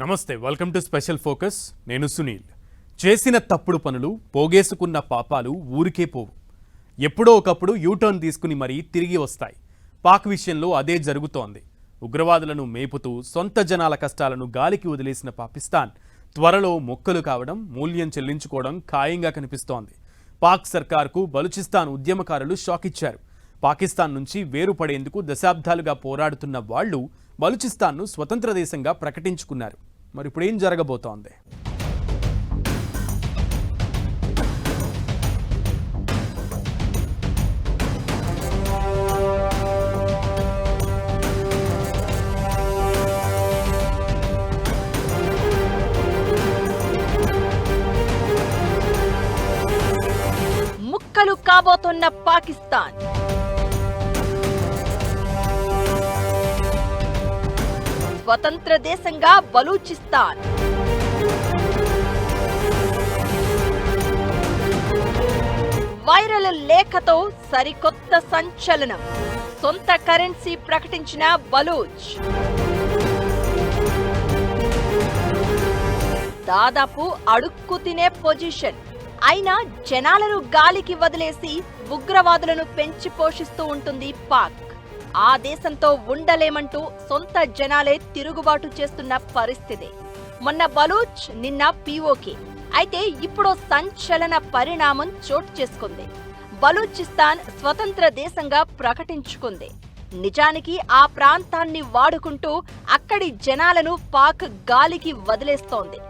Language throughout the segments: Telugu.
నమస్తే, వెల్కమ్ టు స్పెషల్ ఫోకస్. నేను సునీల్. చేసిన తప్పుడు పనులు, పోగేసుకున్న పాపాలు ఊరికే పోవు. ఎప్పుడో ఒకప్పుడు యూటర్న్ తీసుకుని మరీ తిరిగి వస్తాయి. పాక్ విషయంలో అదే జరుగుతోంది. ఉగ్రవాదులను మేపుతూ సొంత జనాల కష్టాలను గాలికి వదిలేసిన పాకిస్తాన్ త్వరలో మొక్కలు కావడం, మూల్యం చెల్లించుకోవడం ఖాయంగా కనిపిస్తోంది. పాక్ సర్కార్కు బలూచిస్తాన్ ఉద్యమకారులు షాక్ ఇచ్చారు. పాకిస్తాన్ నుంచి వేరుపడేందుకు దశాబ్దాలుగా పోరాడుతున్న వాళ్లు బలూచిస్తాన్ను స్వతంత్ర దేశంగా ప్రకటించుకున్నారు. మరి ఇప్పుడు ఏం జరగబోతోంది? ముక్కలు కాబోతున్న పాకిస్తాన్. స్వతంత్ర దేశంగా బలూచిస్తాన్. వైరల్ లేఖతో సరికొత్త సంచలనం. సొంత కరెన్సీ ప్రకటించిన బలూచ్. దాదాపు అడుక్కు తినే పొజిషన్. అయినా జనాలను గాలికి వదిలేసి ఉగ్రవాదులను పెంచి పోషిస్తూ ఉంటుంది పాక్. ఆ దేశంతో ఉండలేమంటూ సొంత జనాలే తిరుగుబాటు చేస్తున్న పరిస్థితి. మొన్న బలూచ్, నిన్న పీఓకే. అయితే ఇప్పుడు సంచలన పరిణామం చోటు చేసుకుంది. బలూచిస్తాన్ స్వతంత్ర దేశంగా ప్రకటించుకుంది. నిజానికి ఆ ప్రాంతాన్ని వాడుకుంటూ అక్కడి జనాలను పాక్ గాలికి వదిలేస్తోంది.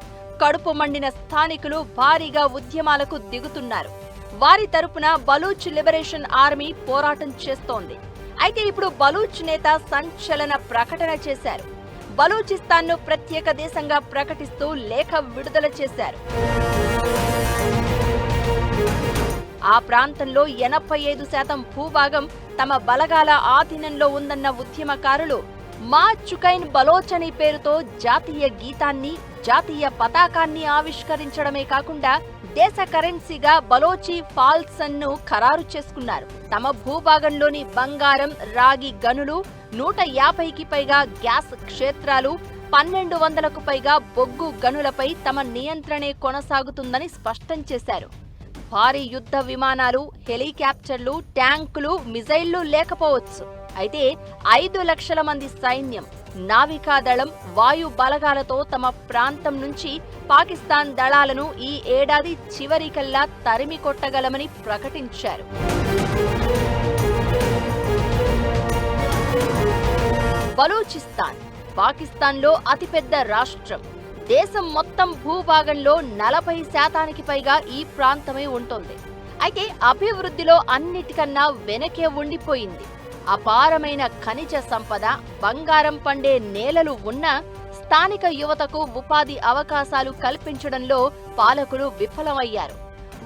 కడుపు మండిన స్థానికులు భారీగా ఉద్యమాలకు దిగుతున్నారు. వారి తరపున బలూచ్ లిబరేషన్ ఆర్మీ పోరాటం చేస్తోంది. అయితే ఇప్పుడు బలూచ్ నేత సంచలన ప్రకటన చేశారు. బలూచిస్తాన్ను ప్రత్యేక దేశంగా ప్రకటిస్తూ లేఖ విడుదల చేశారు. ఆ ప్రాంతంలో 85% భూభాగం తమ బలగాల ఆధీనంలో ఉందన్న ఉద్యమకారులు మా చుకైన్ బలోచ్ అనే పేరుతో జాతీయ గీతాన్ని, జాతీయ పతాకాన్ని ఆవిష్కరించడమే కాకుండా దేశ కరెన్సీగా బలోచి ఫాల్సన్ ను ఖరారు చేసుకున్నారు. తమ భూభాగంలోని బంగారం, రాగి గనులు, 150కి పైగా గ్యాస్ క్షేత్రాలు, 1200కు పైగా బొగ్గు గనులపై తమ నియంత్రణే కొనసాగుతుందని స్పష్టం చేశారు. భారీ యుద్ధ విమానాలు, హెలికాప్టర్లు, ట్యాంకులు, మిజైళ్లు లేకపోవచ్చు. అయితే 5 లక్షల మంది సైన్యం, నావికాదళం, వాయు బలగాలతో తమ ప్రాంతం నుంచి పాకిస్తాన్ దళాలను ఈ ఏడాది చివరికల్లా తరిమి కొట్టగలమని ప్రకటించారు. బలూచిస్తాన్ పాకిస్తాన్లో అతిపెద్ద రాష్ట్రం. దేశం మొత్తం భూభాగంలో 40% పైగా ఈ ప్రాంతమే ఉంటుంది. అయితే అభివృద్ధిలో అన్నిటికన్నా వెనకే ఉండిపోయింది. అపారమైన ఖనిజ సంపద, బంగారం పండే నేలలు ఉన్న స్థానిక యువతకు ఉపాధి అవకాశాలు కల్పించడంలో పాలకులు విఫలమయ్యారు.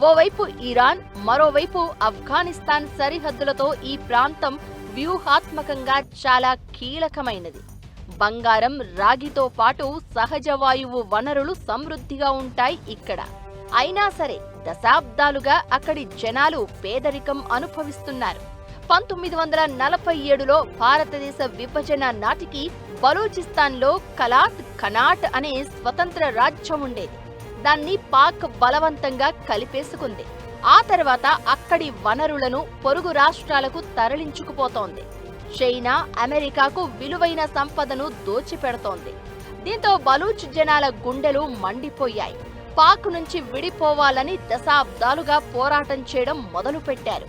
ఓవైపు ఇరాన్, మరోవైపు ఆఫ్ఘనిస్తాన్ సరిహద్దులతో ఈ ప్రాంతం వ్యూహాత్మకంగా చాలా కీలకమైనది. బంగారం, రాగితో పాటు సహజ వాయువు వనరులు సమృద్ధిగా ఉంటాయి ఇక్కడ. అయినా సరే దశాబ్దాలుగా అక్కడి జనాలు పేదరికం అనుభవిస్తున్నారు. 1947లో భారతదేశ విభజన నాటికి బలూచిస్తాన్లో కలాట్, ఖనాట్ అనే స్వతంత్ర రాజ్యం ఉండేది. దాన్ని పాక్ బలవంతంగా కలిపేసుకుంది. ఆ తర్వాత అక్కడి వనరులను పొరుగు రాష్ట్రాలకు తరలించుకుపోతోంది. చైనా, అమెరికాకు విలువైన సంపదను దోచిపెడుతోంది. దీంతో బలూచ్ జనాల గుండెలు మండిపోయాయి. పాక్ నుంచి విడిపోవాలని దశాబ్దాలుగా పోరాటం చేయడం మొదలుపెట్టారు.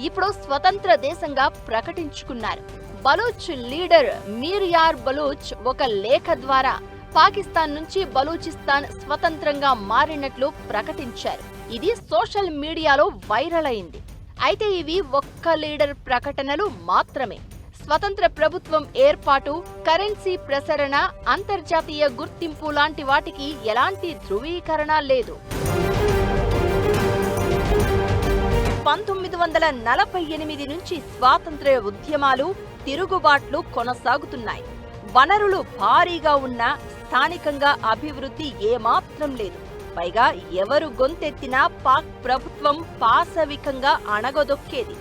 ఇప్పుడు స్వతంత్ర దేశంగా ప్రకటించుకున్నారు. బలూచ్ లీడర్ మీర్ యార్ బలూచ్ ఒక లేఖ ద్వారా పాకిస్తాన్ నుంచి బలూచిస్తాన్ స్వతంత్రంగా మారినట్లు ప్రకటించారు. ఇది సోషల్ మీడియాలో వైరల్ అయింది. అయితే ఇవి ఒక్క లీడర్ ప్రకటనలు మాత్రమే. స్వతంత్ర ప్రభుత్వం ఏర్పాటు, కరెన్సీ ప్రసరణ, అంతర్జాతీయ గుర్తింపు లాంటి వాటికి ఎలాంటి ధృవీకరణ లేదు. 1948 నుంచి స్వాతంత్ర్య ఉద్యమాలు, తిరుగుబాట్లు కొనసాగుతున్నాయి. వనరులు భారీగా ఉన్నా స్థానికంగా అభివృద్ధి ఏమాత్రం లేదు. పైగా ఎవరు గొంతెత్తినా పాక్ ప్రభుత్వం పాశవికంగా అణగదొక్కేది.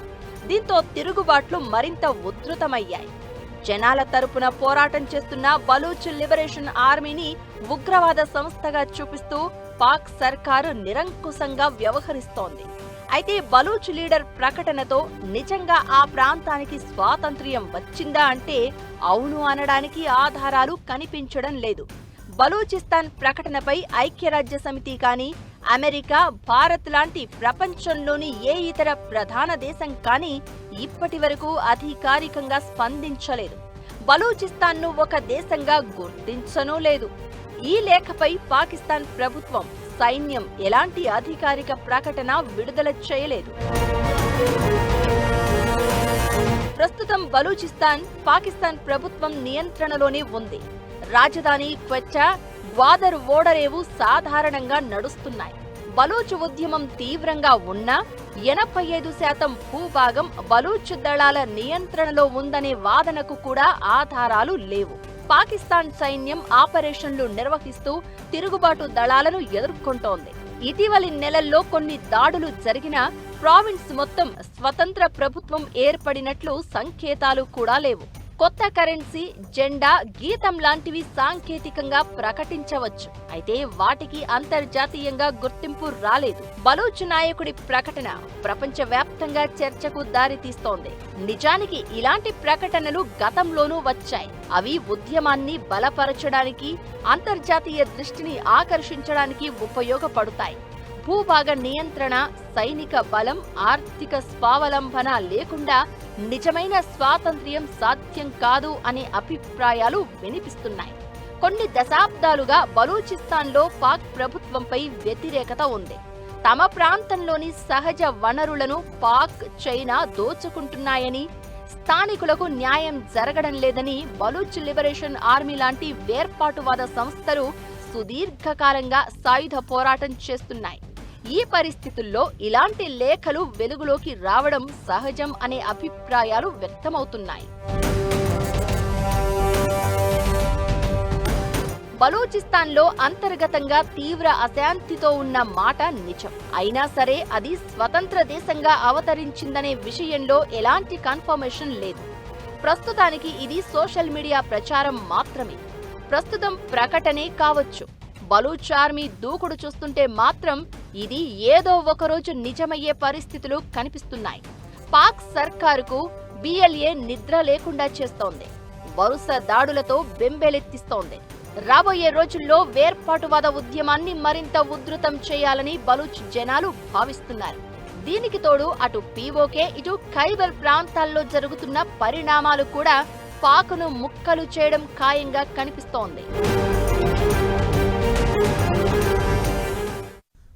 దీంతో తిరుగుబాట్లు మరింత ఉధృతమయ్యాయి. జనాల తరపున పోరాటం చేస్తున్న బలూచ్ లిబరేషన్ ఆర్మీని ఉగ్రవాద సంస్థగా చూపిస్తూ పాక్ సర్కారు నిరంకుశంగా వ్యవహరిస్తోంది. అయితే బలూచ్ లీడర్ ప్రకటనతో నిజంగా ఆ ప్రాంతానికి స్వాతంత్ర్యం వచ్చిందా అంటే అవును అనడానికి ఆధారాలు కనిపించడం లేదు. బలూచిస్తాన్ ప్రకటనపై ఐక్యరాజ్య సమితి కానీ, అమెరికా, భారత్ లాంటి ప్రపంచంలోని ఏ ఇతర ప్రధాన దేశం కానీ ఇప్పటి వరకు అధికారికంగా స్పందించలేదు. బలూచిస్తాన్ను ఒక దేశంగా గుర్తించనూ లేదు. ఈ లేఖపై పాకిస్తాన్ ప్రభుత్వం, సైన్యం ఎలాంటి అధికారిక ప్రకటన విడుదల చేయలేదు. ప్రస్తుతం బలూచిస్తాన్ పాకిస్తాన్ ప్రభుత్వం నియంత్రణలోనే ఉంది. రాజధాని క్వెట్టా, గ్వాదర్ ఓడరేవు సాధారణంగా నడుస్తున్నాయి. బలూచ్ ఉద్యమం తీవ్రంగా ఉన్నా 85% భూభాగం బలూచ్ దళాల నియంత్రణలో ఉందనే వాదనకు కూడా ఆధారాలు లేవు. పాకిస్తాన్ సైన్యం ఆపరేషన్లు నిర్వహిస్తూ తిరుగుబాటు దళాలను ఎదుర్కొంటోంది. ఇటీవలి నెలల్లో కొన్ని దాడులు జరిగినా ప్రావిన్స్ మొత్తం స్వతంత్ర ప్రభుత్వం ఏర్పడినట్లు సంకేతాలు కూడా లేవు. కొత్త కరెన్సీ, జెండా, గీతం లాంటివి సాంకేతికంగా ప్రకటించవచ్చు. అయితే వాటికి అంతర్జాతీయంగా గుర్తింపు రాలేదు. బలూచ్ నాయకుడి ప్రకటన ప్రపంచవ్యాప్తంగా చర్చకు దారితీస్తోంది. నిజానికి ఇలాంటి ప్రకటనలు గతంలోనూ వచ్చాయి. అవి ఉద్యమాన్ని బలపరచడానికి, అంతర్జాతీయ దృష్టిని ఆకర్షించడానికి ఉపయోగపడతాయి. భూభాగ నియంత్రణ, సైనిక బలం, ఆర్థిక స్వావలంబన లేకుండా నిజమైన స్వాతంత్ర్యం సాధ్యం కాదు అనే అభిప్రాయాలు వినిపిస్తున్నాయి. కొన్ని దశాబ్దాలుగా బలూచిస్తాన్లో పాక్ ప్రభుత్వంపై వ్యతిరేకత ఉంది. తమ ప్రాంతంలోని సహజ వనరులను పాక్, చైనా దోచుకుంటున్నాయని, స్థానికులకు న్యాయం జరగడం లేదని బలూచ్ లిబరేషన్ ఆర్మీ లాంటి వేర్పాటువాద సంస్థలు సుదీర్ఘకాలంగా సాయుధ పోరాటం చేస్తున్నాయి. ఈ పరిస్థితుల్లో ఇలాంటి లేఖలు వెలుగులోకి రావడం సహజం అనే అభిప్రాయాలు వ్యక్తమవుతున్నాయి. బలూచిస్తాన్లో అంతర్గతంగా తీవ్ర అశాంతితో ఉన్న మాట నిజం. అయినా సరే అది స్వతంత్ర దేశంగా అవతరించిందనే విషయంలో ఎలాంటి కన్ఫర్మేషన్ లేదు. ప్రస్తుతానికి ఇది సోషల్ మీడియా ప్రచారం మాత్రమే. ప్రస్తుతం ప్రకటనే కావచ్చు. బలూచ్ ఆర్మీ దూకుడు చూస్తుంటే మాత్రం ఇది ఏదో ఒకరోజు నిజమయ్యే పరిస్థితులు కనిపిస్తున్నాయి. పాక్ సర్కారుకు బిఎల్ఏ నిద్ర లేకుండా చేస్తోంది. వరుస దాడులతో బెంబేలెత్తిస్తోంది. రాబోయే రోజుల్లో వేర్పాటువాద ఉద్యమాన్ని మరింత ఉధృతం చేయాలని బలూచ్ జనాలు భావిస్తున్నారు. దీనికి తోడు అటు పీఓకే, ఇటు ఖైబర్ ప్రాంతాల్లో జరుగుతున్న పరిణామాలు కూడా పాక్ను ముక్కలు చేయడం ఖాయంగా కనిపిస్తోంది.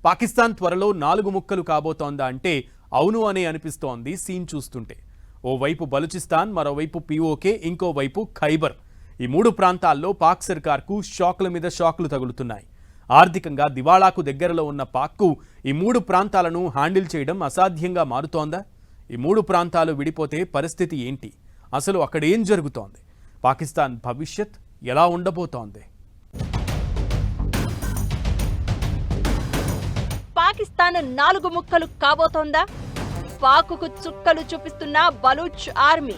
పాకిస్తాన్ త్వరలో 4 ముక్కలు కాబోతోందా అంటే అవును అనే అనిపిస్తోంది సీన్ చూస్తుంటే. ఓవైపు బలూచిస్తాన్, మరోవైపు పీఓకే, ఇంకోవైపు ఖైబర్. ఈ 3 ప్రాంతాల్లో పాక్ సర్కార్కు షాకుల మీద షాకులు తగులుతున్నాయి. ఆర్థికంగా దివాళాకు దగ్గరలో ఉన్న పాక్కు ఈ 3 ప్రాంతాలను హ్యాండిల్ చేయడం అసాధ్యంగా మారుతోందా? ఈ 3 ప్రాంతాలు విడిపోతే పరిస్థితి ఏంటి? అసలు అక్కడేం జరుగుతోంది? పాకిస్తాన్ భవిష్యత్ ఎలా ఉండబోతోంది? పాకిస్తాన్ 4 ముక్కలు కాబోతోందా? పాకుకు చుక్కలు చూపిస్తున్న బలూచ్ ఆర్మీ.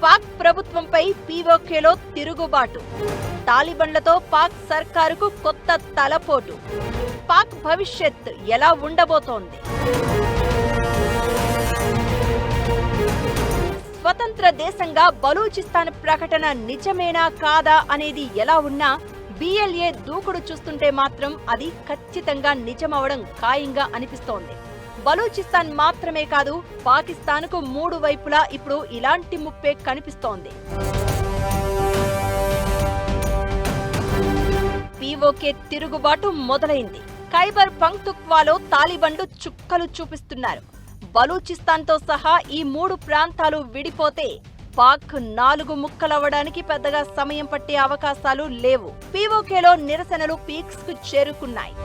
పాక్ ప్రభుత్వంపై పీఓకేలో తిరుగుబాటు. తాలిబన్లతో పాక్ సర్కారుకు కొత్త తలపోటు. పాక్ భవిష్యత్ ఎలా ఉండబోతోంది? స్వతంత్ర దేశంగా బలూచిస్తాన్ ప్రకటన నిజమేనా కాదా అనేది ఎలా ఉన్నా బిఎల్ఏ దూకుడు చూస్తుంటే మాత్రం అది ఖచ్చితంగా నిజమవడం ఖాయంగా అనిపిస్తోంది. బలూచిస్తాన్ మాత్రమే కాదు, పాకిస్తాన్కు 3 వైపులా ఇప్పుడు ఇలాంటి ముప్పే కనిపిస్తోంది. పీఓకే తిరుగుబాటు మొదలైంది. ఖైబర్ పంక్తుక్వాలో తాలిబన్లు చుక్కలు చూపిస్తున్నారు. బలూచిస్తాన్తో సహా ఈ 3 ప్రాంతాలు విడిపోతే పాక్ 4 ముక్కలవ్వడానికి పెద్దగా సమయం పట్టే అవకాశాలు లేవు. పీఓకేలో నిరసనలు పీక్స్ కు చేరుకున్నాయి.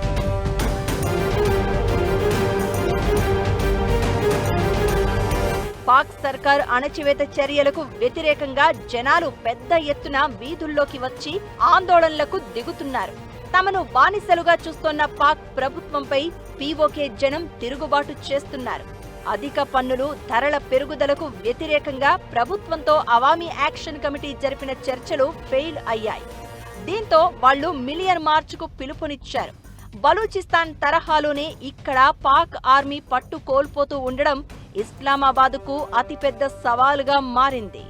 పాక్ సర్కార్ అణచివేత చర్యలకు వ్యతిరేకంగా జనాలు పెద్ద ఎత్తున వీధుల్లోకి వచ్చి ఆందోళనలకు దిగుతున్నారు. తమను బానిసలుగా చూస్తోన్న పాక్ ప్రభుత్వంపై పీఓకే జనం తిరుగుబాటు చేస్తున్నారు. అధిక పన్నులు, ధరల పెరుగుదలకు వ్యతిరేకంగా ప్రభుత్వంతో అవామీ యాక్షన్ కమిటీ జరిపిన చర్చలు ఫెయిల్ అయ్యాయి. దీంతో వాళ్లు మిలియన్ మార్చ్కు పిలుపునిచ్చారు. బలూచిస్తాన్ తరహాలోనే ఇక్కడ పాక్ ఆర్మీ పట్టు కోల్పోతూ ఉండడం ఇస్లామాబాద్కు అతిపెద్ద సవాలుగా మారింది.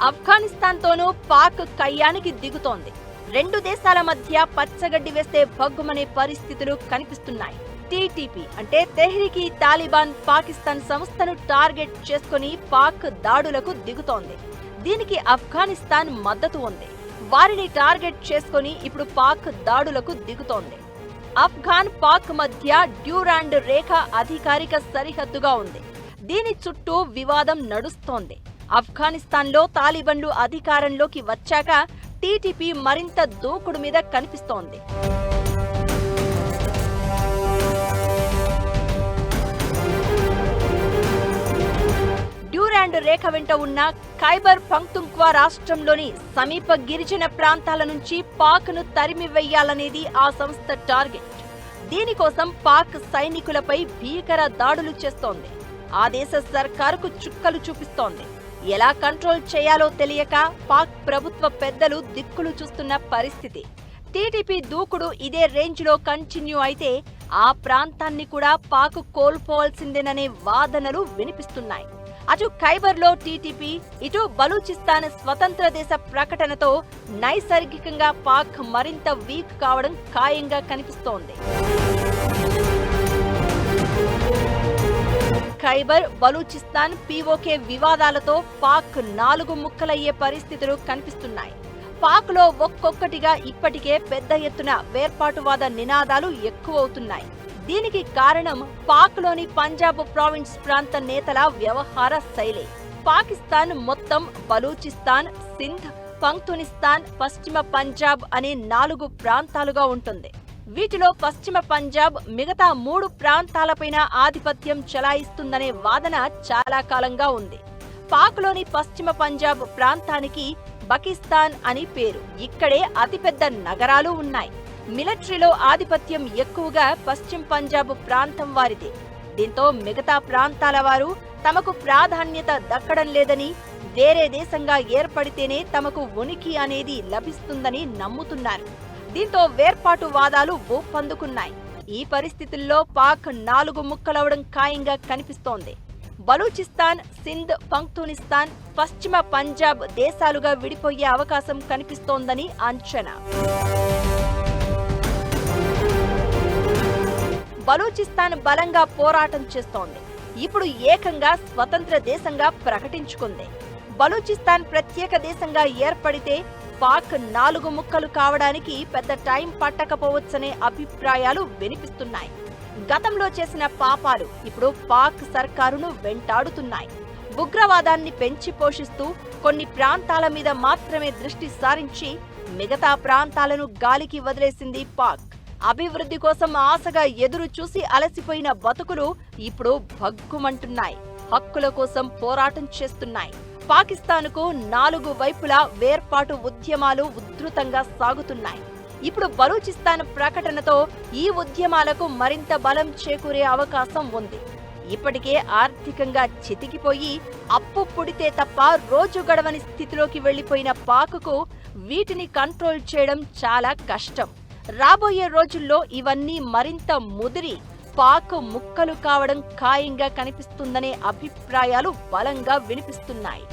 ఆఫ్ఘనిస్తాన్తోనూ పాక్ కయ్యానికి దిగుతోంది. రెండు దేశాల మధ్య పచ్చగడ్డి వేస్తే భగ్గుమనే పరిస్థితులు కనిపిస్తున్నాయి. టీటీపీ అంటే తెహ్రీక్ ఈ తాలిబాన్ పాకిస్తాన్ సంస్థను టార్గెట్ చేసుకుని పాక్ దాడులకు దిగుతోంది. దీనికి ఆఫ్ఘనిస్తాన్ మద్దతు ఉంది. వారిని టార్గెట్ చేసుకుని ఇప్పుడు పాక్ దాడులకు దిగుతోంది. ఆఫ్ఘాన్ పాక్ మధ్య డ్యూరాండ్ రేఖ అధికారిక సరిహద్దుగా ఉంది. దీని చుట్టూ వివాదం నడుస్తోంది. ఆఫ్ఘనిస్తాన్లో తాలిబన్లు అధికారంలోకి వచ్చాక టీటీపీ మరింత దూకుడు మీద కనిపిస్తోంది. డ్యూరాండ్ రేఖ వెంట ఉన్న ఖైబర్ పఖ్తూన్ఖ్వా రాష్ట్రంలోని సమీప గిరిజన ప్రాంతాల నుంచి పాక్ను తరిమివేయాలనేది ఆ సంస్థ టార్గెట్. దీనికోసం పాక్ సైనికులపై భీకర దాడులు చేస్తోంది. ఆ దేశ సర్కారుకు చుక్కలు చూపిస్తోంది. ఎలా కంట్రోల్ చేయాలో తెలియక పాక్ ప్రభుత్వ పెద్దలు దిక్కులు చూస్తున్న పరిస్థితి. టీటీపీ దూకుడు ఇదే రేంజ్లో కంటిన్యూ అయితే ఆ ప్రాంతాన్ని కూడా పాక్ కోల్పోవాల్సిందేననే వాదనలు వినిపిస్తున్నాయి. అటు ఖైబర్లో టీటీపీ, ఇటు బలూచిస్తాన్ స్వతంత్ర దేశ ప్రకటనతో నైసర్గికంగా పాక్ మరింత వీక్ కావడం ఖాయంగా కనిపిస్తోంది. ఖైబర్, బలూచిస్తాన్, పీఓకే వివాదాలతో పాక్ 4 ముక్కలయ్యే పరిస్థితులు కనిపిస్తున్నాయి. పాక్లో ఒక్కొక్కటిగా ఇప్పటికే పెద్ద ఎత్తున వేర్పాటువాద నినాదాలు ఎక్కువవుతున్నాయి. దీనికి కారణం పాక్లోని పంజాబ్ ప్రావిన్స్ ప్రాంత నేతల వ్యవహార శైలి. పాకిస్తాన్ మొత్తం బలూచిస్తాన్, సింధ్, పఖ్తూనిస్తాన్, పశ్చిమ పంజాబ్ అనే 4 ప్రాంతాలుగా ఉంటుంది. వీటిలో పశ్చిమ పంజాబ్ మిగతా 3 ప్రాంతాలపైన ఆధిపత్యం చెలాయిస్తుందనే వాదన చాలా కాలంగా ఉంది. పాక్లోని పశ్చిమ పంజాబ్ ప్రాంతానికి బకిస్తాన్ అని పేరు. ఇక్కడే అతిపెద్ద నగరాలు ఉన్నాయి. మిలిటరీలో ఆధిపత్యం ఎక్కువగా పశ్చిమ పంజాబ్ ప్రాంతం వారిదే. దీంతో మిగతా ప్రాంతాల వారు తమకు ప్రాధాన్యత దక్కడం లేదని, వేరే దేశంగా ఏర్పడితేనే తమకు ఉనికి అనేది లభిస్తుందని నమ్ముతున్నారు. దీంతో వేర్పాటు వాదాలు ఊపందుకున్నాయి. ఈ పరిస్థితుల్లో పాక్ 4 ముక్కలవడం ఖాయంగా కనిపిస్తోంది. బలూచిస్తాన్, సింధ్, పఖ్తూనిస్తాన్, పశ్చిమ పంజాబ్ దేశాలుగా విడిపోయే అవకాశం కనిపిస్తోందని అంచనా. బలూచిస్తాన్ బలంగా పోరాటం చేస్తోంది. ఇప్పుడు ఏకంగా స్వతంత్ర దేశంగా ప్రకటించుకుంది. బలూచిస్తాన్ ప్రత్యేక దేశంగా ఏర్పడితే పాక్ 4 ముక్కలు కావడానికి పెద్ద టైం పట్టకపోవచ్చనే అభిప్రాయాలు వినిపిస్తున్నాయి. గతంలో చేసిన పాపాలు ఇప్పుడు పాక్ సర్కారును వెంటాడుతున్నాయి. ఉగ్రవాదాన్ని పెంచి పోషిస్తూ కొన్ని ప్రాంతాల మీద మాత్రమే దృష్టి సారించి మిగతా ప్రాంతాలను గాలికి వదిలేసింది పాక్. అభివృద్ధి కోసం ఆశగా ఎదురు చూసి అలసిపోయిన బతుకులు ఇప్పుడు భగ్గుమంటున్నాయి. హక్కుల కోసం పోరాటం చేస్తున్నాయి. పాకిస్తాన్కు 4 వైపులా వేర్పాటు ఉద్యమాలు ఉధృతంగా సాగుతున్నాయి. ఇప్పుడు బలూచిస్తాన్ ప్రకటనతో ఈ ఉద్యమాలకు మరింత బలం చేకూరే అవకాశం ఉంది. ఇప్పటికే ఆర్థికంగా చితికిపోయి అప్పు పుడితే తప్ప రోజు గడవని స్థితిలోకి వెళ్లిపోయిన పాక్కు వీటిని కంట్రోల్ చేయడం చాలా కష్టం. రాబోయే రోజుల్లో ఇవన్నీ మరింత ముదిరి పాక్ ముక్కలు కావడం ఖాయంగా కనిపిస్తుందనే అభిప్రాయాలు బలంగా వినిపిస్తున్నాయి.